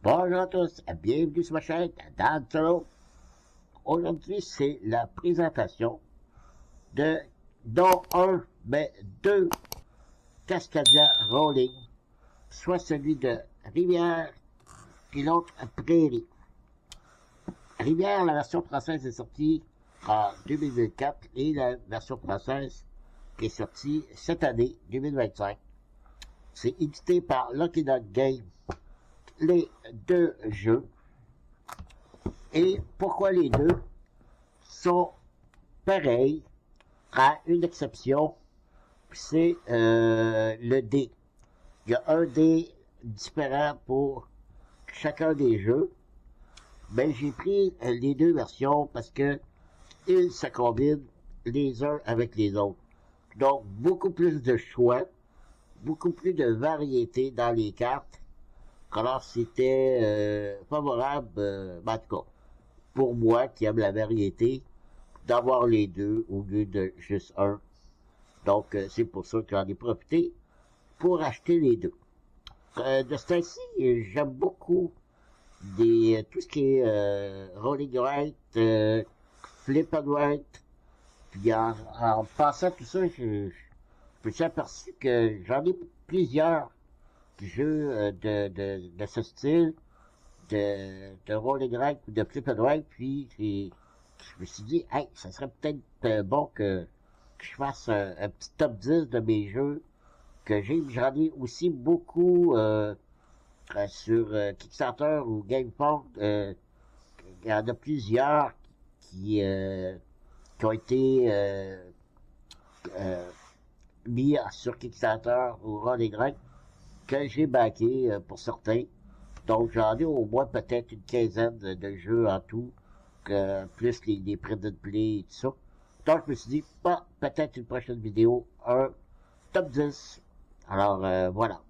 Bonjour à tous, bienvenue sur ma chaîne Dan Solo. Aujourd'hui, c'est la présentation de, dont deux Cascadia Rolling, soit celui de Rivière et l'autre Prairie. Rivière, la version française est sortie en 2024 et la version française qui est sortie cette année, 2025. C'est édité par Lucky Dog Games. Les deux jeux. Et pourquoi les deux sont pareils, à une exception, c'est le dé. Il y a un dé différent pour chacun des jeux. Mais j'ai pris les deux versions parce que ils se combinent les uns avec les autres. Donc, beaucoup plus de choix, beaucoup plus de variété dans les cartes. Alors, c'était favorable, en tout cas, pour moi qui aime la variété, d'avoir les deux au lieu de juste un. Donc, c'est pour ça que j'en ai profité pour acheter les deux. De ce temps-ci, j'aime beaucoup tout ce qui est rolling right, flip and right. Puis en passant tout ça, je me suis aperçu que j'en ai plusieurs jeux de ce style, de rolling right ou de flip and right, puis je me suis dit, hey, ça serait peut-être bon que je fasse un petit top 10 de mes jeux que j'ai. J'en ai aussi beaucoup sur Kickstarter ou GameFound. Il y en a plusieurs qui ont été mis sur Kickstarter ou rolling right que j'ai backé pour certains. Donc j'en ai au moins peut-être une quinzaine de jeux en tout, plus les print and play et tout ça. Donc je me suis dit, peut-être une prochaine vidéo, un top 10. Alors voilà.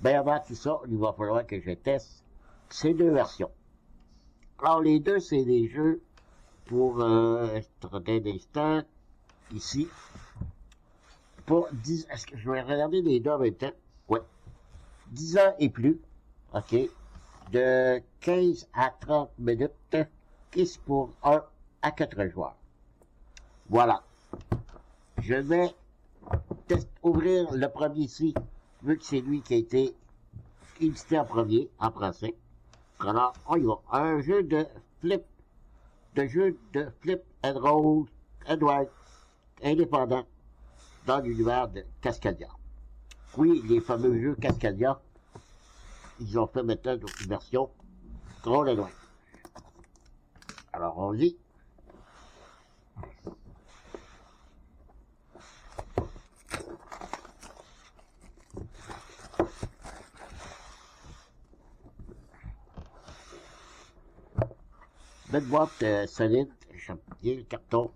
Ben avant tout ça, il va falloir que je teste ces deux versions. Alors les deux, c'est des jeux pour trentaine d'instants, ici. Pour 10, est-ce que je vais regarder les deux en même temps? Ouais. 10 ans et plus, ok, de 15 à 30 minutes, qui c'est pour 1 à 4 joueurs. Voilà. Je vais ouvrir le premier ici, vu que c'est lui qui a été édité en premier, en français. Alors, on y va. Un jeu de flip and roll, and right, indépendant, dans l'univers de Cascadia. Oui, les fameux jeux Cascadia, ils ont fait maintenant une version trop loin. Alors, on lit. Belle boîte solide, j'aime bien le carton.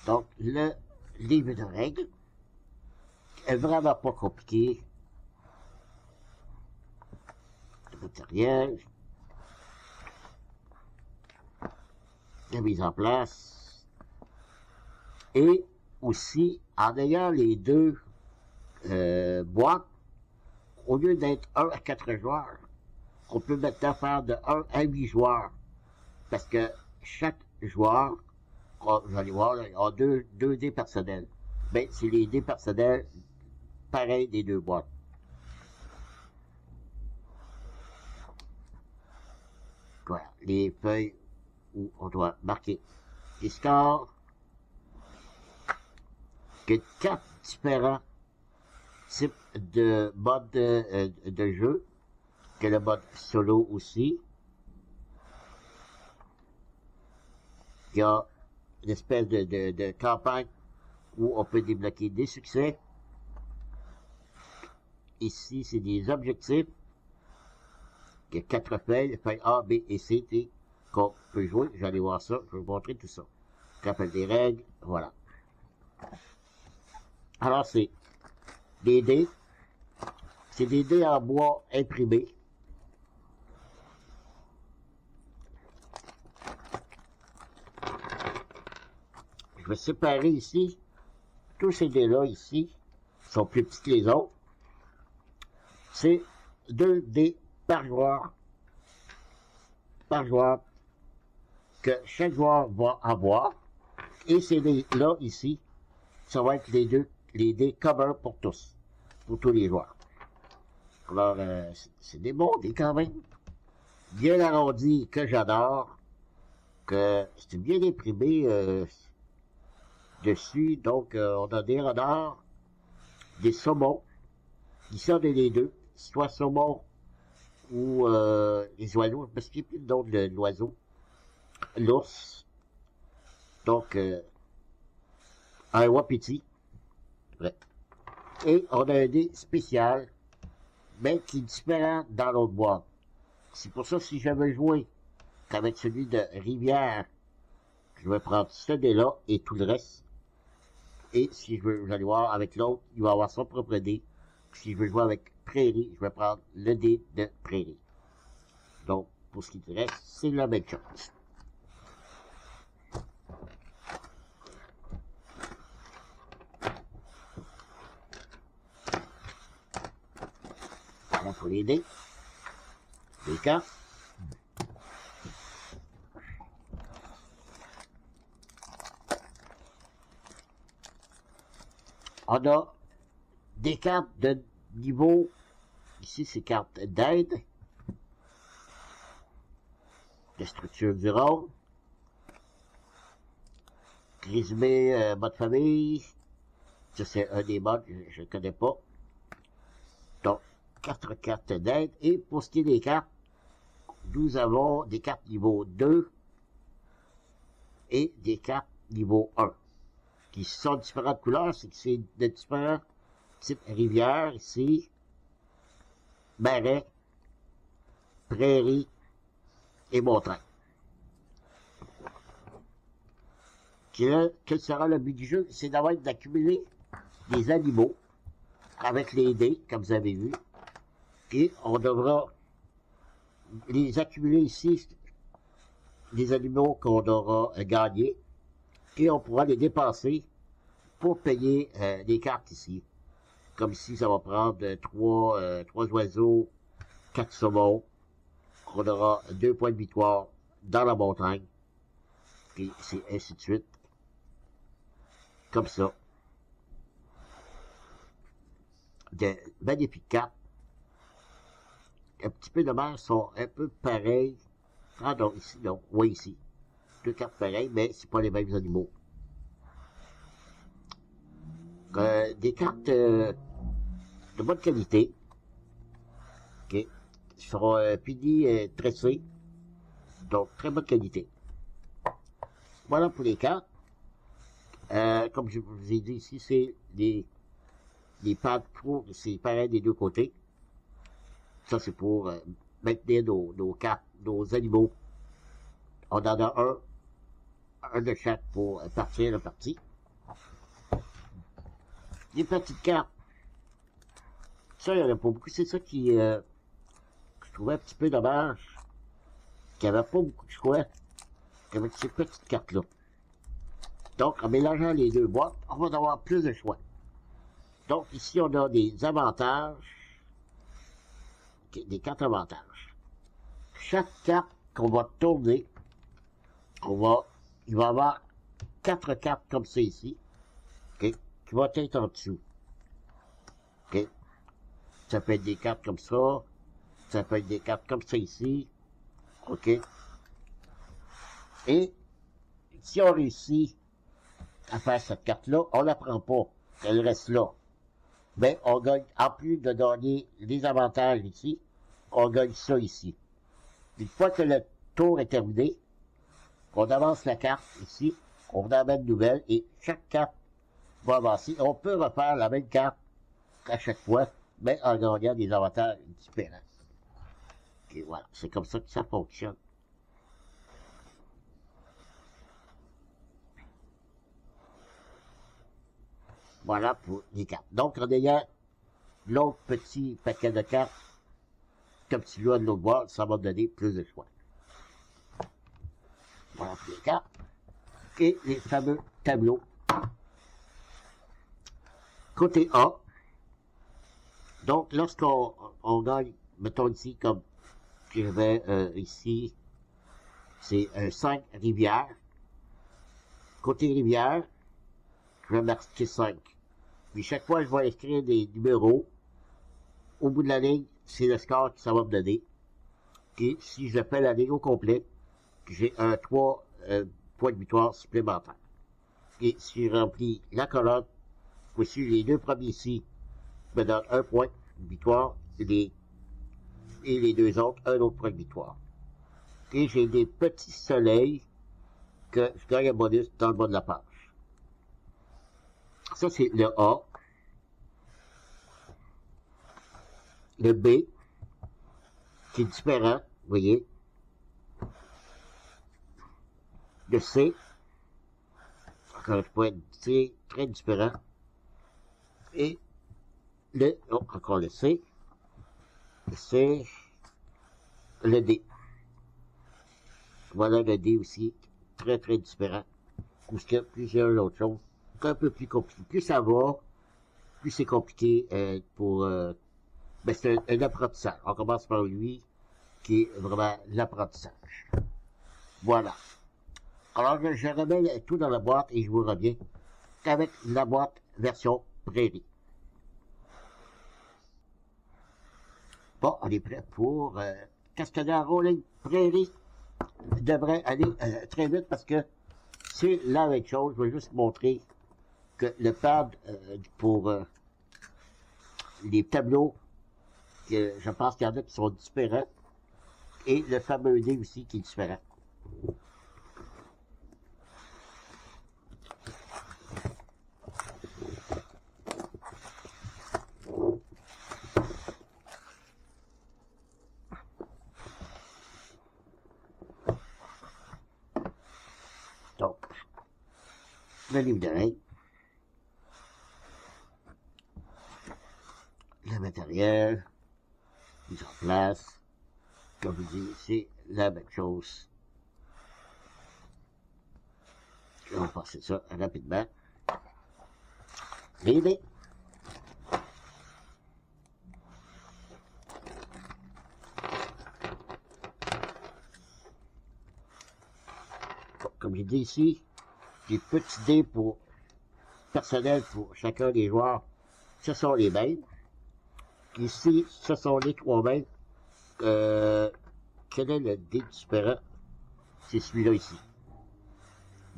Donc, le livre de règles est vraiment pas compliqué. Le matériel, la mise en place, et aussi, en ayant les deux boîtes, au lieu d'être 1 à 4 joueurs, on peut maintenant faire de 1 à 8 joueurs, parce que chaque joueur, vous allez voir, a deux dés personnels. Ben, c'est les dés personnels pareils des deux boîtes. Voilà, les feuilles où on doit marquer les scores. Il y a 4 différents types de modes de jeu, que le mode solo aussi. Il y a une espèce de campagne où on peut débloquer des succès. Ici, c'est des objectifs. Il y a 4 feuilles A, B et C, T, qu'on peut jouer. J'allais voir ça, je vais vous montrer tout ça. Rappel des règles, voilà. Alors, c'est des dés. C'est des dés en bois imprimés. Je vais séparer ici. Tous ces dés-là, ici, sont plus petits que les autres. C'est 2 dés par joueur par joueur que chaque joueur va avoir. Et ces dés-là, ici, ça va être les dés communs pour tous les joueurs. Alors, c'est des bons dés quand même. Bien arrondis, que j'adore. Que c'est bien imprimé dessus. Donc, on a des renards, des saumons. Ici, on a les deux. Soit saumon ou les oiseaux. Je me souviens plus le nom de l'oiseau. L'ours. Donc, un wapiti. Ouais. Et on a un dé spécial, mais qui est différent dans l'autre boîte. C'est pour ça, si je veux jouer avec celui de Rivière, je vais prendre ce dé-là et tout le reste. Et si je veux aller voir avec l'autre, il va avoir son propre dé. Si je veux jouer avec Prairie, je vais prendre le dé de Prairie. Donc, pour ce qui te reste, c'est la même chose. Voilà pour les dés. Les cartes. On a des cartes de niveau, ici c'est cartes d'aide, de structure du rôle, résumé mode famille, ça c'est un des modes, je ne connais pas. Donc, 4 cartes d'aide, et pour ce qui est des cartes, nous avons des cartes niveau 2 et des cartes niveau 1. Qui sont différentes couleurs, c'est que c'est de différents types rivières, ici, marais, prairies et montagnes. Quel sera le but du jeu? C'est d'accumuler des animaux avec les dés, comme vous avez vu, et on devra les accumuler ici, les animaux qu'on aura gagnés, et on pourra les dépenser pour payer les cartes ici. Comme ici, ça va prendre 3 oiseaux, 4 saumons. On aura 2 points de victoire dans la montagne. Et c'est ainsi de suite. Comme ça. De magnifiques cartes. Un petit peu dommage, sont un peu pareils. Ah non, ici, non. Oui, ici. 2 cartes pareilles, mais c'est pas les mêmes animaux. Des cartes de bonne qualité. Ok. Seront piliers tressés. Donc, très bonne qualité. Voilà pour les cartes. Comme je vous ai dit ici, c'est les pads pro, c'est pareil des deux côtés. Ça, c'est pour maintenir nos cartes, nos animaux. On en a un de chaque pour partir la partie. Les petites cartes. Ça, il n'y en a pas beaucoup. C'est ça qui je trouvais un petit peu dommage. Qu'il n'y avait pas beaucoup de choix avec ces petites cartes-là. Donc, en mélangeant les deux boîtes, on va avoir plus de choix. Donc, ici, on a des avantages. Des cartes avantages. Chaque carte qu'on va tourner, il va y avoir 4 cartes comme ça ici. Okay, qui va être en dessous. OK? Ça peut être des cartes comme ça. Ça peut être des cartes comme ça ici. OK? Et si on réussit à faire cette carte-là, on la prend pas. Elle reste là. Mais on gagne, en plus de gagner les avantages ici, on gagne ça ici. Une fois que le tour est terminé, on avance la carte ici, on en met une nouvelle et chaque carte va avancer. On peut refaire la même carte à chaque fois, mais en gagnant des avantages différents. Et voilà, c'est comme ça que ça fonctionne. Voilà pour les cartes. Donc, en ayant l'autre petit paquet de cartes, comme celui-là de l'autre boîte, ça va donner plus de choix. Voilà pour les cartes. Et les fameux tableaux. Côté A, donc lorsqu'on gagne, mettons ici, comme je vais ici, c'est 5 rivières. Côté rivière, je vais marquer 5. Puis chaque fois, je vais écrire des numéros. Au bout de la ligne, c'est le score que ça va me donner. Et si je fais la ligne au complet, j'ai 3 points de victoire supplémentaires. Et si je remplis la colonne, voici les deux premiers ici me donnent 1 point de victoire et les deux autres, un autre point de victoire. Et j'ai des petits soleils que je gagne un bonus dans le bas de la page. Ça, c'est le A. Le B, qui est différent, vous voyez. Le C, encore je pourrais dire très différent. Et encore le C, le D. Voilà le D aussi, très très différent. Parce que plusieurs autres choses, un peu plus compliqué. Plus ça va, plus c'est compliqué ben c'est un apprentissage. On commence par lui, qui est vraiment l'apprentissage. Voilà. Alors, je remets tout dans la boîte et je vous reviens avec la boîte version prairie. Bon, on est prêt pour Cascada Rolling Prairie. Devrait aller très vite parce que c'est la même chose. Je vais juste montrer que le pad pour les tableaux, je pense qu'il y en a qui sont différents, et le fameux dé aussi qui est différent. Donc, le livre de règles, le matériel, mise en place, comme je dis, c'est la même chose. On va passer ça rapidement. Les dés. Comme je dis ici, les petits dés pour personnel pour chacun des joueurs, ce sont les mêmes. Ici, ce sont les 3 mêmes. Quel est le dé différent? C'est celui-là ici.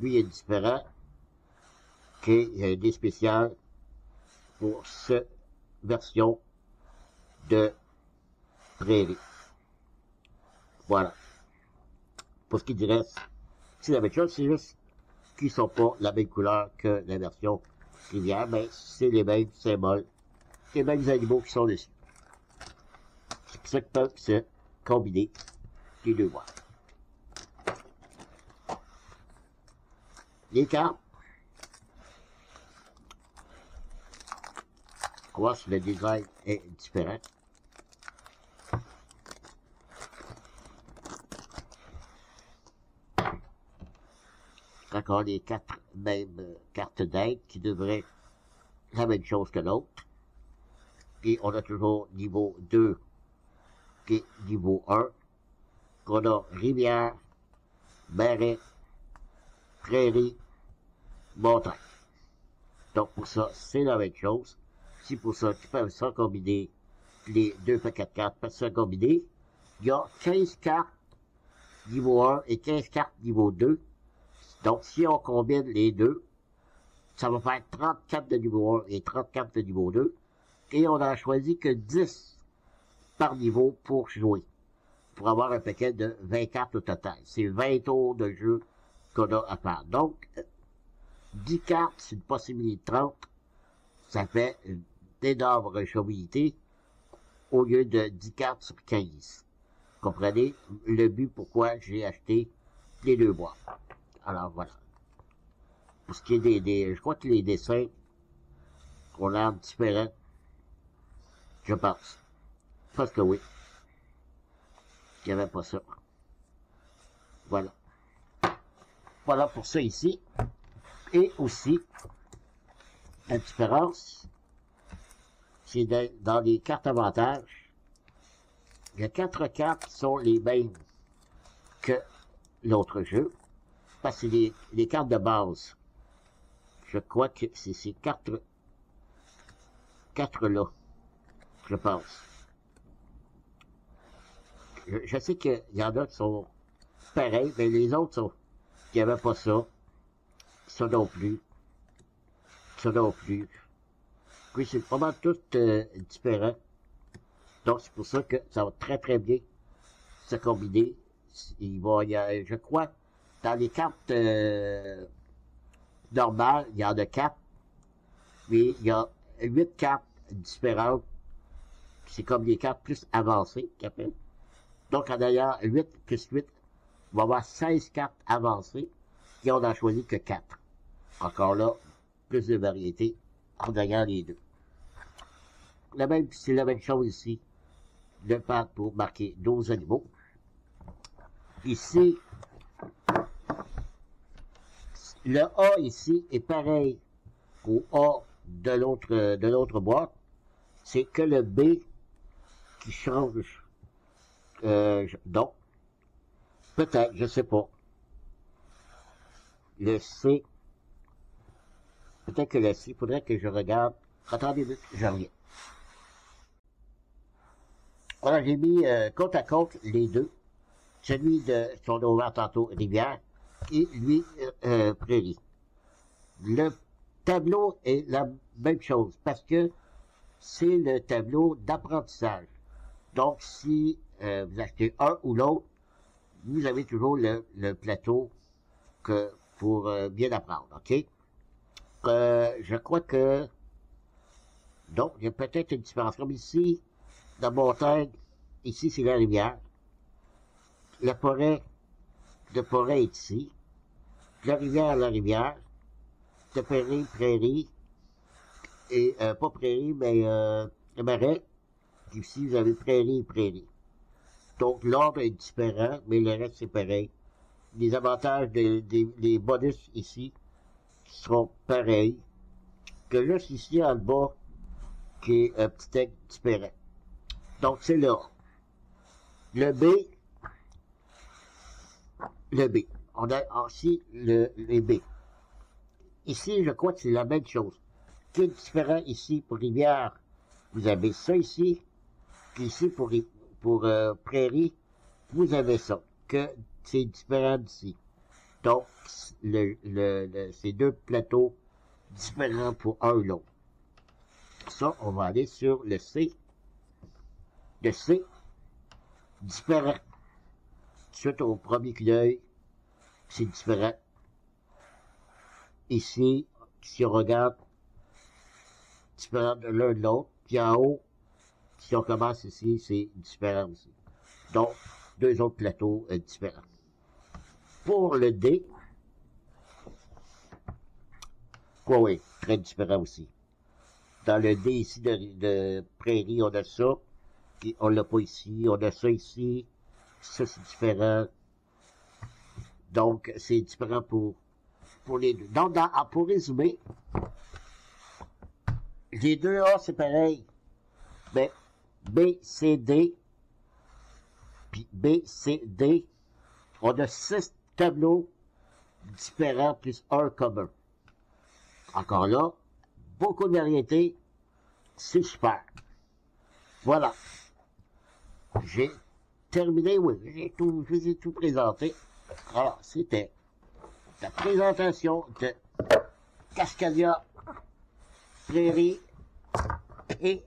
Lui, il est différent. OK, il y a un dé spécial pour cette version de prairie. Voilà. Pour ce qui dirait, c'est la même chose, c'est juste qu'ils ne sont pas la même couleur que la version rivière, mais c'est les mêmes symboles, les mêmes animaux qui sont dessus. C'est pour ça qu'ils peuvent se combiner les deux boîtes. Les cartes. On va voir si le design est différent. Encore les 4 mêmes cartes d'aide qui devraient être la même chose que l'autre. Et on a toujours niveau 2 et niveau 1. On a rivière, marais, prairie, montagne. Donc pour ça, c'est la même chose. Si pour ça, tu peux ça combiner les 2 paquets de cartes, parce que ça combiner, il y a 15 cartes niveau 1 et 15 cartes niveau 2. Donc, si on combine les deux, ça va faire 34 de niveau 1 et 34 de niveau 2. Et on n'a choisi que 10 par niveau pour jouer. Pour avoir un paquet de 20 cartes au total. C'est 20 tours de jeu qu'on a à faire. Donc, 10 cartes, c'est une possibilité de 30. Ça fait une énorme recevabilité au lieu de 10 cartes sur 15. Comprenez le but pourquoi j'ai acheté les deux boîtes. Alors voilà. Pour ce qui est je crois que les dessins ont l'air différents. Je pense. Parce que oui. Il n'y avait pas ça. Voilà. Voilà pour ça ici. Et aussi, la différence, c'est dans les cartes avantages, il y a 4 cartes qui sont les mêmes que l'autre jeu, parce que c'est les cartes de base. Je crois que c'est ces quatre-là, je pense. Je sais qu'il y en a qui sont pareils, mais les autres sont, qui n'avaient pas ça. Ça non plus. Ça non plus. Puis c'est vraiment tout différent. Donc c'est pour ça que ça va très très bien se combiner. Il y a, je crois, dans les cartes normales, il y en a 4, mais il y a 8 cartes différentes. C'est comme les cartes plus avancées qu'ils appellent. Donc en ayant 8 plus 8, on va avoir 16 cartes avancées, et on n'en choisit que 4. Encore là, plus de variété en ayant les deux. C'est la même chose ici. Le pad pour marquer 12 animaux. Ici, le A ici est pareil au A de l'autre boîte. C'est que le B qui change. Donc, peut-être, je sais pas. Le C, peut-être que le C, faudrait que je regarde. Attendez, je reviens. Voilà, j'ai mis côte à côte les deux. Celui de son ouvert tantôt, Rivière, et lui, Prairie. Le tableau est la même chose, parce que c'est le tableau d'apprentissage. Donc, si vous achetez un ou l'autre, vous avez toujours le plateau pour bien apprendre, OK? Je crois que... Donc, il y a peut-être une différence. Comme ici, la montagne, ici, c'est la rivière. La forêt est ici. La rivière. De prairie. Et, pas prairie, mais le marais. Ici, vous avez prairie. Donc, l'ordre est différent, mais le reste, c'est pareil. Les avantages des bonus ici seront pareils. Que juste ici, en bas, qui est un petit texte différent. Donc, c'est là. Le B. On a aussi les B. Ici, je crois que c'est la même chose. Ce qui est différent ici pour rivière, vous avez ça ici. Puis ici, pour prairie, vous avez ça. Que c'est différent d'ici. Donc, c'est deux plateaux différents pour un ou l'autre. Ça, on va aller sur le C. Le C, différent. Suite au premier coup d'œil, c'est différent. Ici, si on regarde, différent de l'un de l'autre. Puis en haut, si on commence ici, c'est différent aussi. Donc, deux autres plateaux différents. Pour le D, oui, très différent aussi. Dans le D ici de prairie, on a ça. Puis on l'a pas ici. On a ça ici. Ça, c'est différent. Donc, c'est différent pour les deux. Donc, pour résumer, les deux A, c'est pareil. Mais B, C, D, puis B, C, D, on a 6 tableaux différents plus un commun. Encore là, beaucoup de variétés, c'est super. Voilà. J'ai terminé, oui, je vous ai tout présenté. Alors, c'était la présentation de Cascadia, Prairie et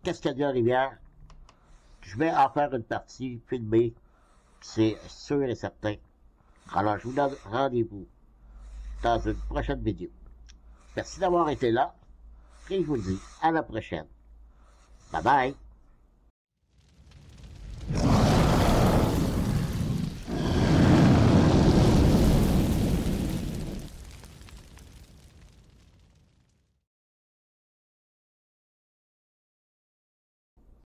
Cascadia Rivière. Je vais en faire une partie filmée, c'est sûr et certain. Alors, je vous donne rendez-vous dans une prochaine vidéo. Merci d'avoir été là et je vous dis à la prochaine. Bye bye!